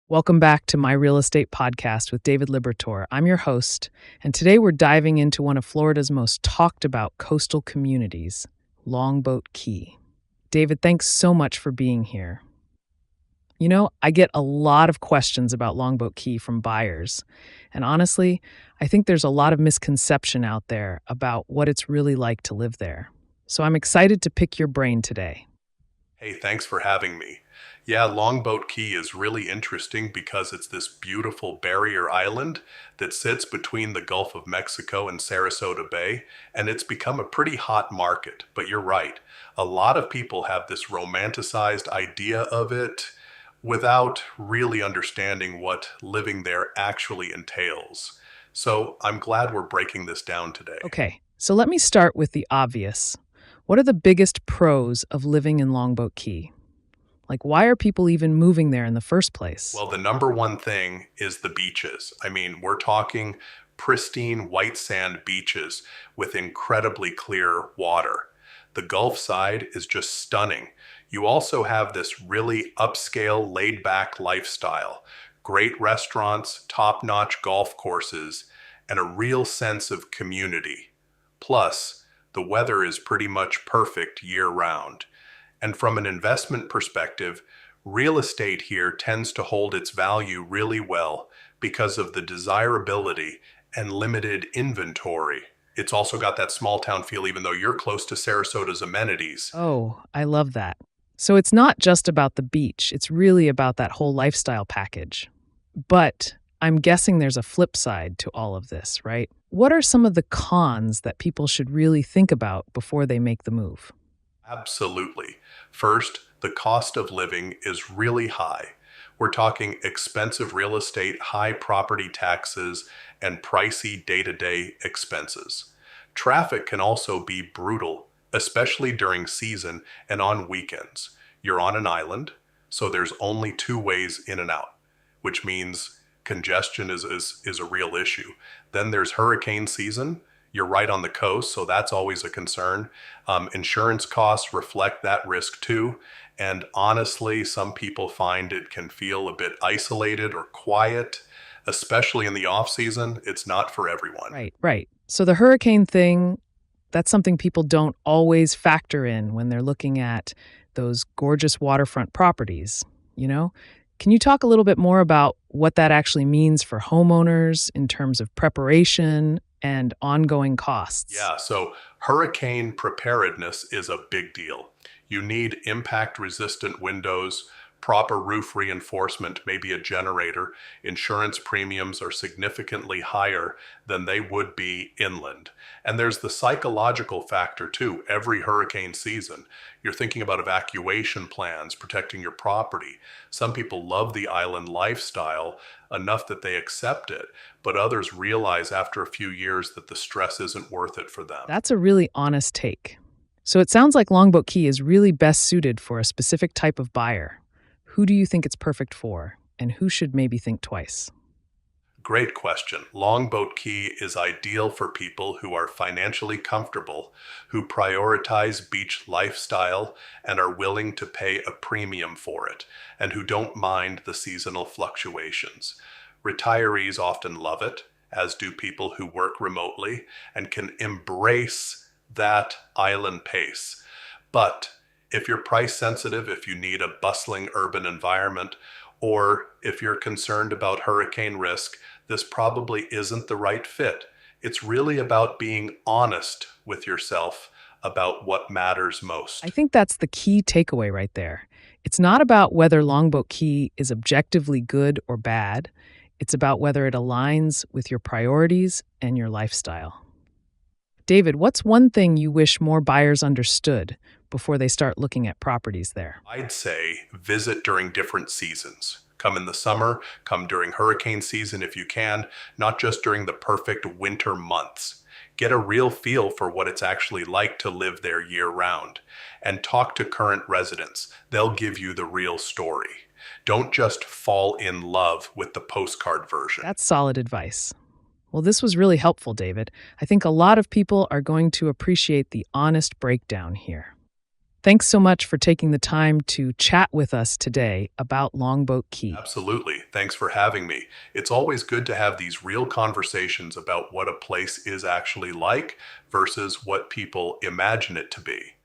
Welcome back to my real estate podcast with David Libertor. I'm your host, and today we're diving into one of Florida's most talked about coastal communities, Longboat Key. David, thanks so much for being here. You know, I get a lot of questions about Longboat Key from buyers, and honestly, I think there's a lot of misconception out there about what it's really like to live there. So I'm excited to pick your brain today. Hey, thanks for having me. Yeah, Longboat Key is really interesting because it's this beautiful barrier island that sits between the Gulf of Mexico and Sarasota Bay, and it's become a pretty hot market. But you're right, a lot of people have this romanticized idea of it without really understanding what living there actually entails. So I'm glad we're breaking this down today. Okay, so let me start with the obvious. What are the biggest pros of living in Longboat Key? Like, why are people even moving there in the first place? Well, the number one thing is the beaches. I mean, we're talking pristine white sand beaches with incredibly clear water. The Gulf side is just stunning. You also have this really upscale, laid-back lifestyle, great restaurants, top-notch golf courses, and a real sense of community. Plus, the weather is pretty much perfect year-round. And from an investment perspective, real estate here tends to hold its value really well because of the desirability and limited inventory. It's also got that small town feel even though you're close to Sarasota's amenities. Oh, I love that. So it's not just about the beach, it's really about that whole lifestyle package. But I'm guessing there's a flip side to all of this, right? What are some of the cons that people should really think about before they make the move? Absolutely. First, the cost of living is really high. We're talking expensive real estate, high property taxes, and pricey day-to-day expenses. Traffic can also be brutal, especially during season and on weekends. You're on an island, so there's only two ways in and out, which means congestion is a real issue. Then there's hurricane season. You're right on the coast, so that's always a concern. Insurance costs reflect that risk too. And honestly, some people find it can feel a bit isolated or quiet, especially in the off season. It's not for everyone. Right. So the hurricane thing, that's something people don't always factor in when they're looking at those gorgeous waterfront properties, you know? Can you talk a little bit more about what that actually means for homeowners in terms of preparation and ongoing costs? Yeah, so hurricane preparedness is a big deal. You need impact-resistant windows, proper roof reinforcement, maybe a generator. Insurance premiums are significantly higher than they would be inland. And there's the psychological factor too. Every hurricane season, you're thinking about evacuation plans, protecting your property. Some people love the island lifestyle enough that they accept it, but others realize after a few years that the stress isn't worth it for them. That's a really honest take. So it sounds like Longboat Key is really best suited for a specific type of buyer. Who do you think it's perfect for, and who should maybe think twice? Great question. Longboat Key is ideal for people who are financially comfortable, who prioritize beach lifestyle and are willing to pay a premium for it, and who don't mind the seasonal fluctuations. Retirees often love it, as do people who work remotely and can embrace that island pace. But if you're price sensitive, if you need a bustling urban environment, or if you're concerned about hurricane risk, this probably isn't the right fit. It's really about being honest with yourself about what matters most. I think that's the key takeaway right there. It's not about whether Longboat Key is objectively good or bad. It's about whether it aligns with your priorities and your lifestyle. David, what's one thing you wish more buyers understood before they start looking at properties there? I'd say visit during different seasons. Come in the summer, come during hurricane season if you can, not just during the perfect winter months. Get a real feel for what it's actually like to live there year-round. And talk to current residents. They'll give you the real story. Don't just fall in love with the postcard version. That's solid advice. Well, this was really helpful, David. I think a lot of people are going to appreciate the honest breakdown here. Thanks so much for taking the time to chat with us today about Longboat Key. Absolutely. Thanks for having me. It's always good to have these real conversations about what a place is actually like versus what people imagine it to be.